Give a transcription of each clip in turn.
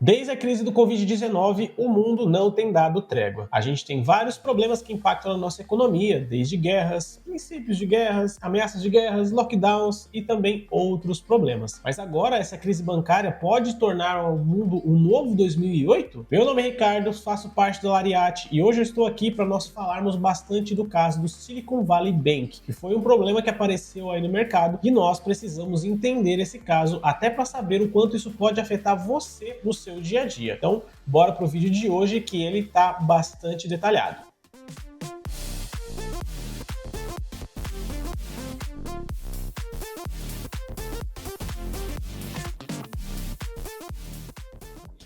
Desde a crise do Covid-19, o mundo não tem dado trégua. A gente tem vários problemas que impactam na nossa economia, desde guerras, princípios de guerras, ameaças de guerras, lockdowns e também outros problemas. Mas agora essa crise bancária pode tornar o mundo um novo 2008? Meu nome é Ricardo, faço parte do Lariat e hoje eu estou aqui para nós falarmos bastante do caso do Silicon Valley Bank, que foi um problema que apareceu aí no mercado e nós precisamos entender esse caso até para saber o quanto isso pode afetar você no seu dia a dia. Então, bora pro vídeo de hoje que ele tá bastante detalhado.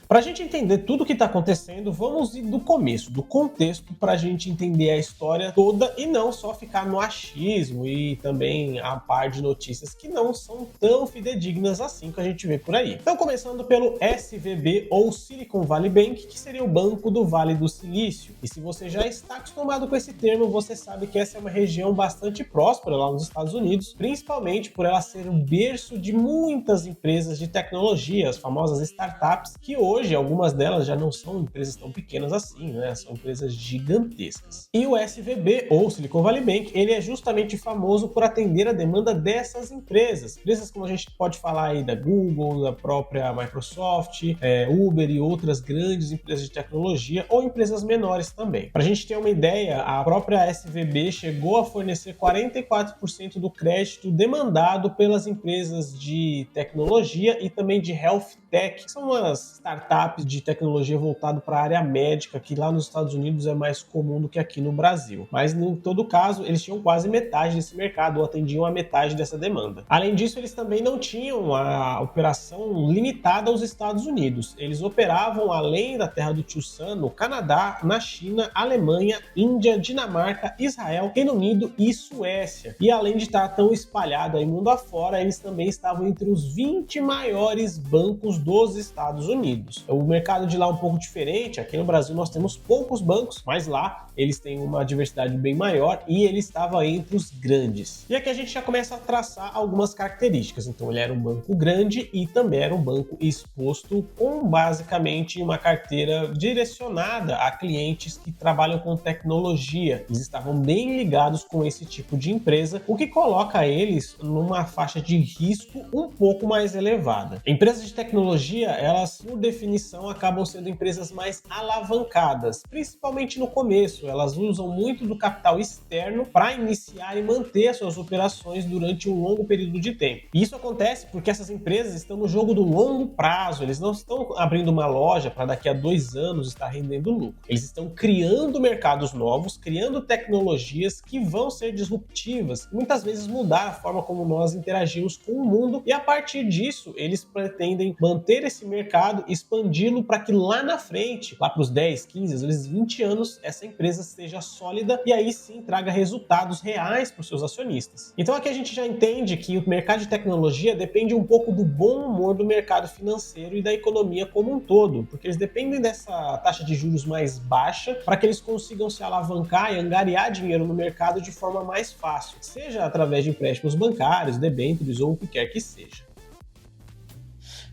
Para a gente entender tudo o que está acontecendo, vamos ir do começo, do contexto, para a gente entender a história toda e não só ficar no achismo e também a par de notícias que não são tão fidedignas assim que a gente vê por aí. Então, começando pelo SVB ou Silicon Valley Bank, que seria o Banco do Vale do Silício. E se você já está acostumado com esse termo, você sabe que essa é uma região bastante próspera lá nos Estados Unidos, principalmente por ela ser um berço de muitas empresas de tecnologia, as famosas startups, que hoje algumas delas já não são empresas tão pequenas assim, né? São empresas gigantescas. E o SVB, ou Silicon Valley Bank, ele é justamente famoso por atender a demanda dessas empresas. Empresas como a gente pode falar aí da Google, da própria Microsoft, Uber e outras grandes empresas de tecnologia, ou empresas menores também. Para a gente ter uma ideia, a própria SVB chegou a fornecer 44% do crédito demandado pelas empresas de tecnologia e também de health tech, que são umas startups de tecnologia voltado para a área médica, que lá nos Estados Unidos é mais comum do que aqui no Brasil. Mas, em todo caso, eles tinham quase metade desse mercado, ou atendiam a metade dessa demanda. Além disso, eles também não tinham a operação limitada aos Estados Unidos. Eles operavam além da terra do Tio Sam, no Canadá, na China, Alemanha, Índia, Dinamarca, Israel, Reino Unido e Suécia. E além de estar tão espalhado aí mundo afora, eles também estavam entre os 20 maiores bancos dos Estados Unidos. O mercado de lá é um pouco diferente. Aqui no Brasil nós temos poucos bancos, mas lá eles têm uma diversidade bem maior e ele estava entre os grandes. E aqui a gente já começa a traçar algumas características. Então ele era um banco grande e também era um banco exposto com basicamente uma carteira direcionada a clientes que trabalham com tecnologia. Eles estavam bem ligados com esse tipo de empresa, o que coloca eles numa faixa de risco um pouco mais elevada. Empresas de tecnologia, elas por definição acabam sendo empresas mais alavancadas, principalmente no começo. Elas usam muito do capital externo para iniciar e manter as suas operações durante um longo período de tempo. E isso acontece porque essas empresas estão no jogo do longo prazo. Eles não estão abrindo uma loja para daqui a 2 anos estar rendendo lucro. Eles estão criando mercados novos, criando tecnologias que vão ser disruptivas e muitas vezes mudar a forma como nós interagimos com o mundo, e a partir disso eles pretendem manter esse mercado, expandi-lo para que lá na frente, lá para os 10, 15, às vezes 20 anos, essa empresa seja sólida e aí sim traga resultados reais para os seus acionistas. Então aqui a gente já entende que o mercado de tecnologia depende um pouco do bom humor do mercado financeiro e da economia como um todo, porque eles dependem dessa taxa de juros mais baixa para que eles consigam se alavancar e angariar dinheiro no mercado de forma mais fácil, seja através de empréstimos bancários, debêntures ou o que quer que seja.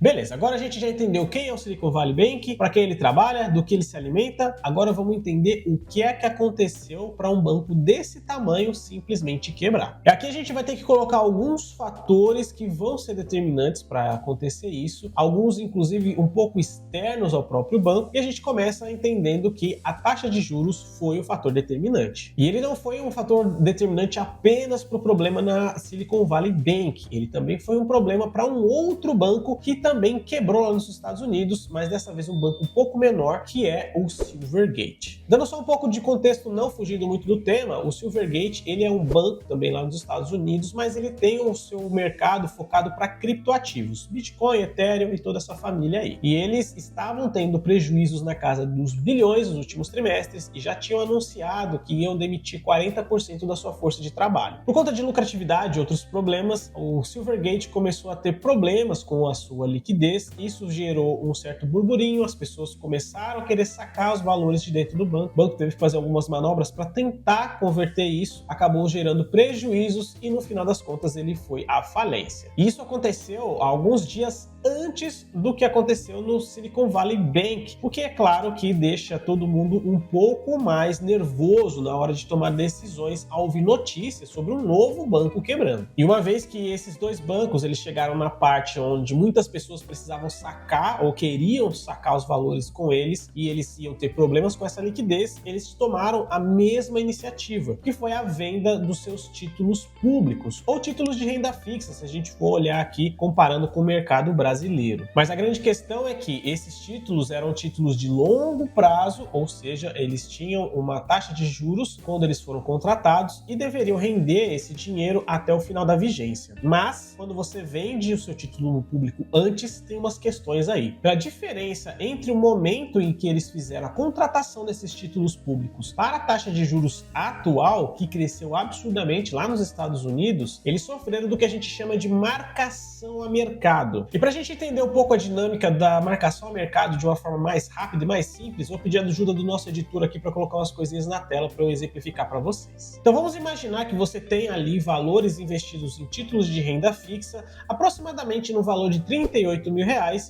Beleza, agora a gente já entendeu quem é o Silicon Valley Bank, para quem ele trabalha, do que ele se alimenta. Agora vamos entender o que é que aconteceu para um banco desse tamanho simplesmente quebrar. E aqui a gente vai ter que colocar alguns fatores que vão ser determinantes para acontecer isso, alguns inclusive um pouco externos ao próprio banco, e a gente começa entendendo que a taxa de juros foi o fator determinante. E ele não foi um fator determinante apenas para o problema na Silicon Valley Bank, ele também foi um problema para um outro banco que também quebrou lá nos Estados Unidos, mas dessa vez um banco um pouco menor, que é o Silvergate. Dando só um pouco de contexto, não fugindo muito do tema, o Silvergate ele é um banco também lá nos Estados Unidos, mas ele tem o seu mercado focado para criptoativos, Bitcoin, Ethereum e toda essa família aí. E eles estavam tendo prejuízos na casa dos bilhões nos últimos trimestres e já tinham anunciado que iam demitir 40% da sua força de trabalho. Por conta de lucratividade e outros problemas, o Silvergate começou a ter problemas com a sua liquidez. Isso gerou um certo burburinho, as pessoas começaram a querer sacar os valores de dentro do banco. O banco teve que fazer algumas manobras para tentar converter isso, acabou gerando prejuízos e no final das contas ele foi à falência. E isso aconteceu alguns dias antes do que aconteceu no Silicon Valley Bank, o que é claro que deixa todo mundo um pouco mais nervoso na hora de tomar decisões ao ouvir notícias sobre um novo banco quebrando. E uma vez que esses dois bancos eles chegaram na parte onde muitas pessoas precisavam sacar ou queriam sacar os valores com eles e eles iam ter problemas com essa liquidez, eles tomaram a mesma iniciativa, que foi a venda dos seus títulos públicos ou títulos de renda fixa, se a gente for olhar aqui comparando com o mercado brasileiro. Mas a grande questão é que esses títulos eram títulos de longo prazo, ou seja, eles tinham uma taxa de juros quando eles foram contratados e deveriam render esse dinheiro até o final da vigência. Mas, quando você vende o seu título público antes, tem umas questões aí. A diferença entre o momento em que eles fizeram a contratação desses títulos públicos para a taxa de juros atual, que cresceu absurdamente lá nos Estados Unidos, eles sofreram do que a gente chama de marcação a mercado. E para a gente entender um pouco a dinâmica da marcação a mercado de uma forma mais rápida e mais simples, vou pedir a ajuda do nosso editor aqui para colocar umas coisinhas na tela para eu exemplificar para vocês. Então vamos imaginar que você tem ali valores investidos em títulos de renda fixa, aproximadamente no valor de R$38 mil,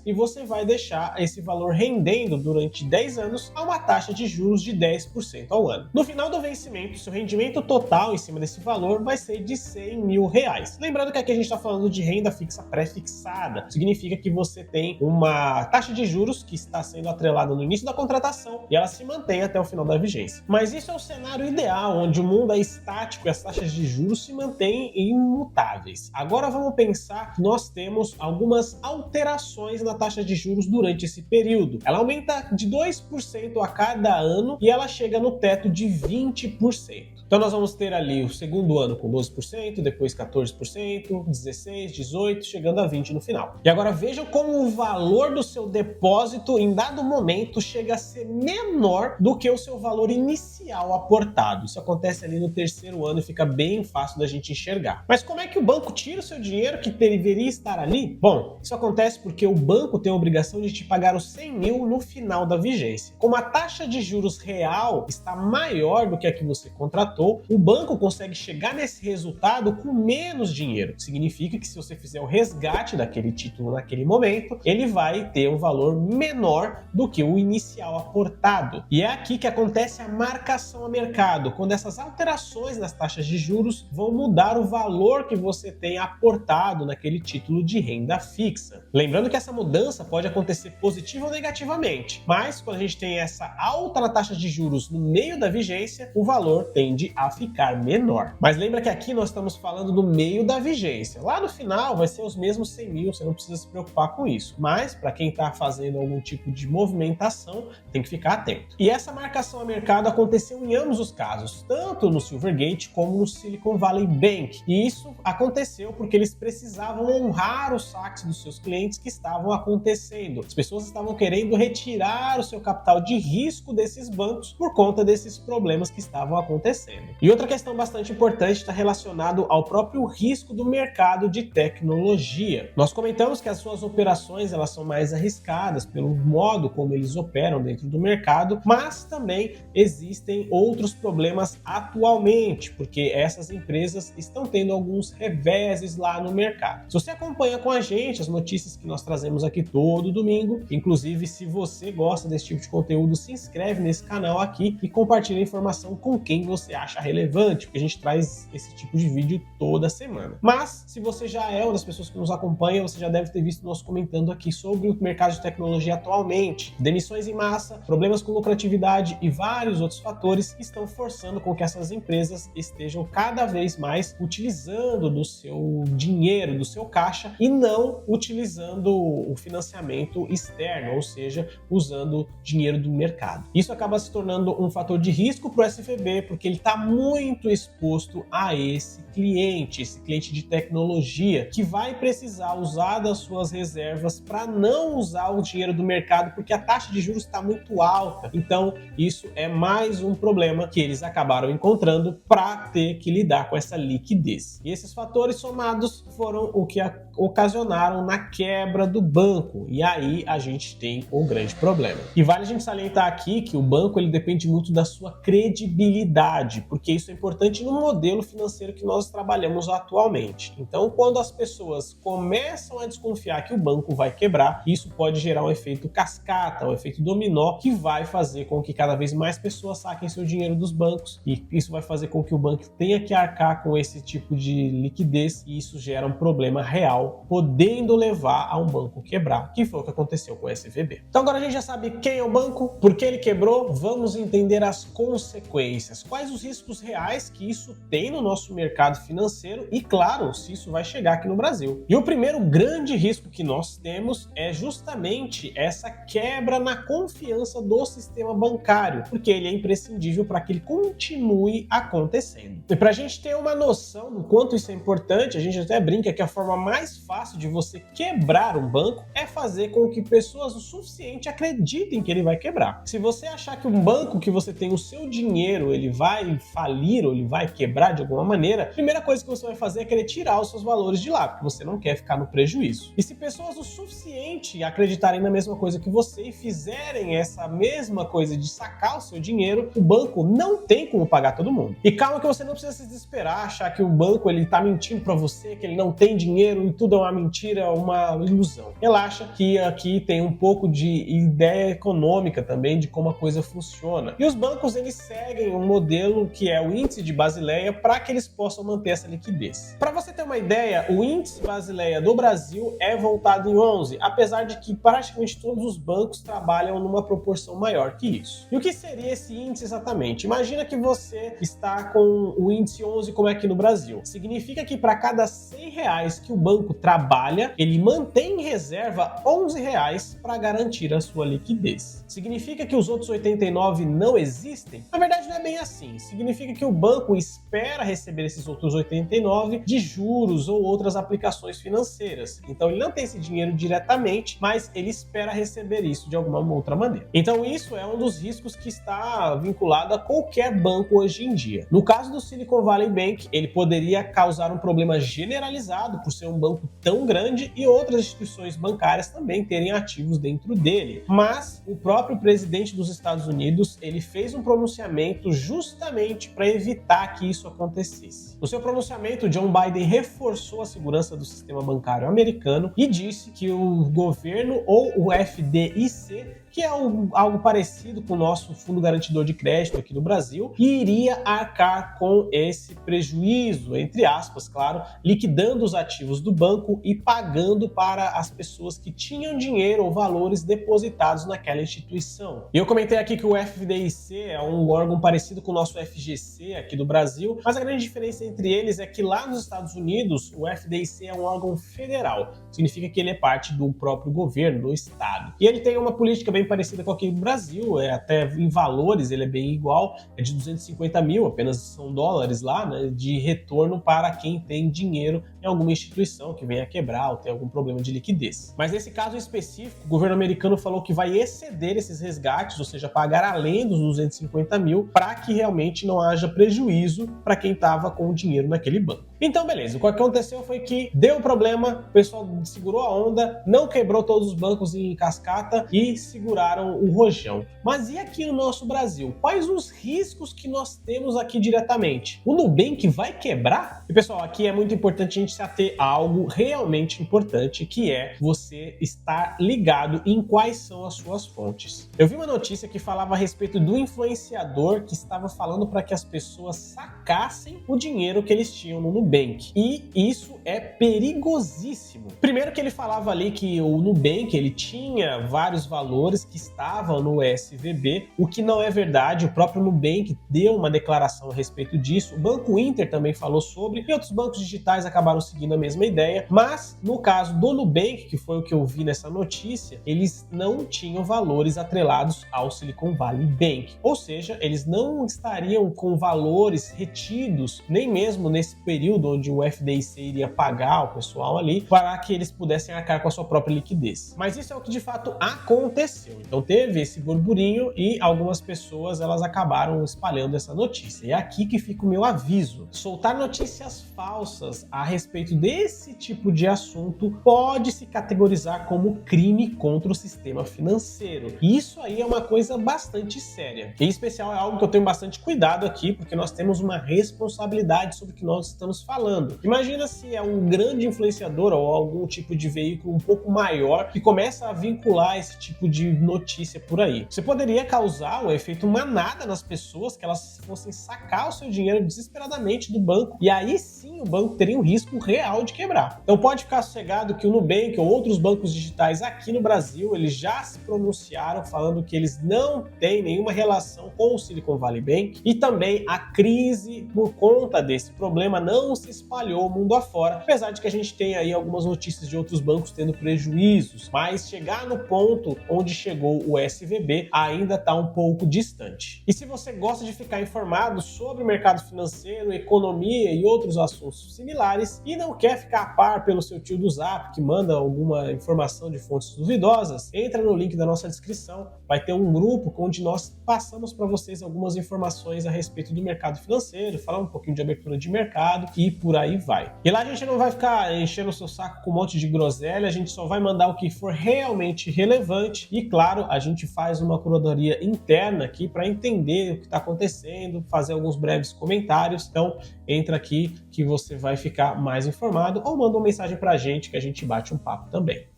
e você vai deixar esse valor rendendo durante 10 anos a uma taxa de juros de 10% ao ano. No final do vencimento, seu rendimento total em cima desse valor vai ser de R$100 mil. Lembrando que aqui a gente está falando de renda fixa pré-fixada, significa que você tem uma taxa de juros que está sendo atrelada no início da contratação e ela se mantém até o final da vigência. Mas isso é o cenário ideal, onde o mundo é estático e as taxas de juros se mantêm imutáveis. Agora vamos pensar que nós temos algumas alterações na taxa de juros durante esse período. Ela aumenta de 2% a cada ano e ela chega no teto de 20%. Então nós vamos ter ali o segundo ano com 12%, depois 14%, 16%, 18%, chegando a 20% no final. E agora vejam como o valor do seu depósito em dado momento chega a ser menor do que o seu valor inicial aportado. Isso acontece ali no terceiro ano e fica bem fácil da gente enxergar. Mas como é que o banco tira o seu dinheiro que deveria estar ali? Bom, isso acontece porque o banco tem a obrigação de te pagar os 100 mil no final da vigência. Como a taxa de juros real está maior do que a que você contratou, o banco consegue chegar nesse resultado com menos dinheiro. Significa que se você fizer o resgate daquele título naquele momento, ele vai ter um valor menor do que o inicial aportado. E é aqui que acontece a marcação a mercado, quando essas alterações nas taxas de juros vão mudar o valor que você tem aportado naquele título de renda fixa. Lembrando que essa mudança pode acontecer positiva ou negativamente, mas quando a gente tem essa alta na taxa de juros no meio da vigência, o valor tende a ficar menor. Mas lembra que aqui nós estamos falando do meio da vigência. Lá no final vai ser os mesmos 100 mil, você não precisa se preocupar com isso. Mas para quem está fazendo algum tipo de movimentação, tem que ficar atento. E essa marcação a mercado aconteceu em ambos os casos, tanto no Silvergate como no Silicon Valley Bank. E isso aconteceu porque eles precisavam honrar os saques dos seus clientes que estavam acontecendo. As pessoas estavam querendo retirar o seu capital de risco desses bancos por conta desses problemas que estavam acontecendo. E outra questão bastante importante está relacionado ao próprio risco do mercado de tecnologia. Nós comentamos que as suas operações elas são mais arriscadas pelo modo como eles operam dentro do mercado, mas também existem outros problemas atualmente, porque essas empresas estão tendo alguns reveses lá no mercado. Se você acompanha com a gente as notícias que nós trazemos aqui todo domingo, inclusive se você gosta desse tipo de conteúdo, se inscreve nesse canal aqui e compartilha a informação com quem você acha relevante, porque a gente traz esse tipo de vídeo toda semana. Mas, se você já é uma das pessoas que nos acompanha, você já deve ter visto nós comentando aqui sobre o mercado de tecnologia atualmente. Demissões em massa, problemas com lucratividade e vários outros fatores que estão forçando com que essas empresas estejam cada vez mais utilizando do seu dinheiro, do seu caixa e não utilizando o financiamento externo, ou seja, usando dinheiro do mercado. Isso acaba se tornando um fator de risco para o SFB, porque ele está muito exposto a esse cliente de tecnologia, que vai precisar usar das suas reservas para não usar o dinheiro do mercado, porque a taxa de juros está muito alta. Então, isso é mais um problema que eles acabaram encontrando para ter que lidar com essa liquidez. E esses fatores somados foram o que ocasionaram na quebra do banco. E aí a gente tem um grande problema. E vale a gente salientar aqui que o banco ele depende muito da sua credibilidade, porque isso é importante no modelo financeiro que nós trabalhamos atualmente. Então, quando as pessoas começam a desconfiar confiar que o banco vai quebrar. Isso pode gerar um efeito cascata, um efeito dominó, que vai fazer com que cada vez mais pessoas saquem seu dinheiro dos bancos, e isso vai fazer com que o banco tenha que arcar com esse tipo de liquidez, e isso gera um problema real, podendo levar a um banco quebrar, que foi o que aconteceu com o SVB. Então agora a gente já sabe quem é o banco, por que ele quebrou, vamos entender as consequências, quais os riscos reais que isso tem no nosso mercado financeiro e, claro, se isso vai chegar aqui no Brasil. E o primeiro grande risco que nós temos é justamente essa quebra na confiança do sistema bancário, porque ele é imprescindível para que ele continue acontecendo. E para a gente ter uma noção do quanto isso é importante, a gente até brinca que a forma mais fácil de você quebrar um banco é fazer com que pessoas o suficiente acreditem que ele vai quebrar. Se você achar que um banco que você tem o seu dinheiro, ele vai falir ou ele vai quebrar de alguma maneira, a primeira coisa que você vai fazer é querer tirar os seus valores de lá, porque você não quer ficar no prejuízo. E se pessoas o suficiente acreditarem na mesma coisa que você e fizerem essa mesma coisa de sacar o seu dinheiro, o banco não tem como pagar todo mundo. E calma que você não precisa se desesperar, achar que o banco ele tá mentindo para você, que ele não tem dinheiro e tudo é uma mentira, uma ilusão. Relaxa que aqui tem um pouco de ideia econômica também de como a coisa funciona. E os bancos eles seguem um modelo que é o índice de Basileia para que eles possam manter essa liquidez. Para você ter uma ideia, o índice Basileia do Brasil é voltado em 11, apesar de que praticamente todos os bancos trabalham numa proporção maior que isso. E o que seria esse índice exatamente? Imagina que você está com o índice 11 como é aqui no Brasil. Significa que para cada R$100 que o banco trabalha, ele mantém em reserva R$11 para garantir a sua liquidez. Significa que os outros 89 não existem? Na verdade não é bem assim. Significa que o banco espera receber esses outros 89 de juros ou outras aplicações financeiras. Então ele não tem esse dinheiro diretamente, mas ele espera receber isso de alguma outra maneira. Então isso é um dos riscos que está vinculado a qualquer banco hoje em dia. No caso do Silicon Valley Bank, ele poderia causar um problema generalizado por ser um banco tão grande e outras instituições bancárias também terem ativos dentro dele. Mas o próprio presidente dos Estados Unidos, ele fez um pronunciamento justamente para evitar que isso acontecesse. No seu pronunciamento, John Biden reforçou a segurança do sistema bancário americano e disse que o governo ou o FDIC, que é algo parecido com o nosso Fundo Garantidor de Crédito aqui no Brasil, iria arcar com esse prejuízo, entre aspas, claro, liquidando os ativos do banco e pagando para as pessoas que tinham dinheiro ou valores depositados naquela instituição. E eu comentei aqui que o FDIC é um órgão parecido com o nosso FGC aqui do Brasil, mas a grande diferença entre eles é que lá nos Estados Unidos o FDIC é um órgão federal, significa que ele é parte do próprio governo, do estado. E ele tem uma política bem parecida com aqui no Brasil, até em valores ele é bem igual, é de 250 mil, apenas são dólares lá, né, de retorno para quem tem dinheiro em alguma instituição que venha a quebrar ou tem algum problema de liquidez. Mas nesse caso específico, o governo americano falou que vai exceder esses resgates, ou seja, pagar além dos 250 mil, para que realmente não haja prejuízo para quem estava com o dinheiro naquele banco. Então, beleza, o que aconteceu foi que deu problema, o pessoal segurou a onda, não quebrou todos os bancos em cascata e seguraram o rojão. Mas e aqui no nosso Brasil? Quais os riscos que nós temos aqui diretamente? O Nubank vai quebrar? E pessoal, aqui é muito importante a gente se ater a algo realmente importante, que é você estar ligado em quais são as suas fontes. Eu vi uma notícia que falava a respeito do influenciador que estava falando para que as pessoas sacassem o dinheiro que eles tinham no Nubank. E isso é perigosíssimo. Primeiro que ele falava ali que o Nubank ele tinha vários valores que estavam no SVB, o que não é verdade. O próprio Nubank deu uma declaração a respeito disso. O Banco Inter também falou sobre, e outros bancos digitais acabaram seguindo a mesma ideia. Mas no caso do Nubank, que foi o que eu vi nessa notícia, eles não tinham valores atrelados ao Silicon Valley Bank. Ou seja, eles não estariam com valores retidos, nem mesmo nesse período onde o FDIC iria pagar o pessoal ali, para que eles pudessem arcar com a sua própria liquidez. Mas isso é o que de fato aconteceu. Então teve esse burburinho e algumas pessoas elas acabaram espalhando essa notícia. E é aqui que fica o meu aviso. Soltar notícias falsas a respeito desse tipo de assunto pode se categorizar como crime contra o sistema financeiro. E isso aí é uma coisa bastante séria. Em especial é algo que eu tenho bastante cuidado aqui, porque nós temos uma responsabilidade sobre o que nós estamos falando. Imagina se é um grande influenciador ou algum tipo de veículo um pouco maior que começa a vincular esse tipo de notícia por aí. Você poderia causar um efeito manada nas pessoas, que elas fossem sacar o seu dinheiro desesperadamente do banco, e aí sim o banco teria um risco real de quebrar. Então pode ficar sossegado que o Nubank ou outros bancos digitais aqui no Brasil, eles já se pronunciaram falando que eles não têm nenhuma relação com o Silicon Valley Bank, e também a crise por conta desse problema não se espalhou mundo afora, apesar de que a gente tem aí algumas notícias de outros bancos tendo prejuízos, mas chegar no ponto onde chegou o SVB ainda está um pouco distante. E se você gosta de ficar informado sobre o mercado financeiro, economia e outros assuntos similares e não quer ficar a par pelo seu tio do Zap que manda alguma informação de fontes duvidosas, entra no link da nossa descrição, vai ter um grupo onde nós passamos para vocês algumas informações a respeito do mercado financeiro, falar um pouquinho de abertura de mercado e por aí vai. E lá a gente não vai ficar enchendo o seu saco com um monte de groselha, a gente só vai mandar o que for realmente relevante e, claro, a gente faz uma curadoria interna aqui para entender o que está acontecendo, fazer alguns breves comentários. Então, entra aqui que você vai ficar mais informado ou manda uma mensagem para a gente que a gente bate um papo também.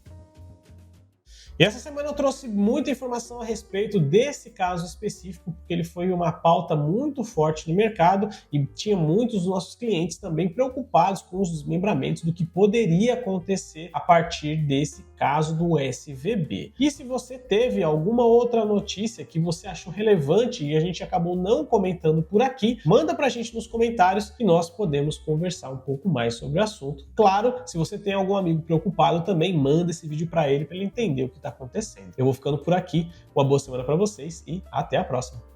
E essa semana eu trouxe muita informação a respeito desse caso específico, porque ele foi uma pauta muito forte no mercado e tinha muitos dos nossos clientes também preocupados com os desmembramentos do que poderia acontecer a partir desse caso do SVB. E se você teve alguma outra notícia que você achou relevante e a gente acabou não comentando por aqui, manda pra gente nos comentários e nós podemos conversar um pouco mais sobre o assunto. Claro, se você tem algum amigo preocupado, também manda esse vídeo para ele entender o que está acontecendo. Eu vou ficando por aqui, uma boa semana para vocês e até a próxima.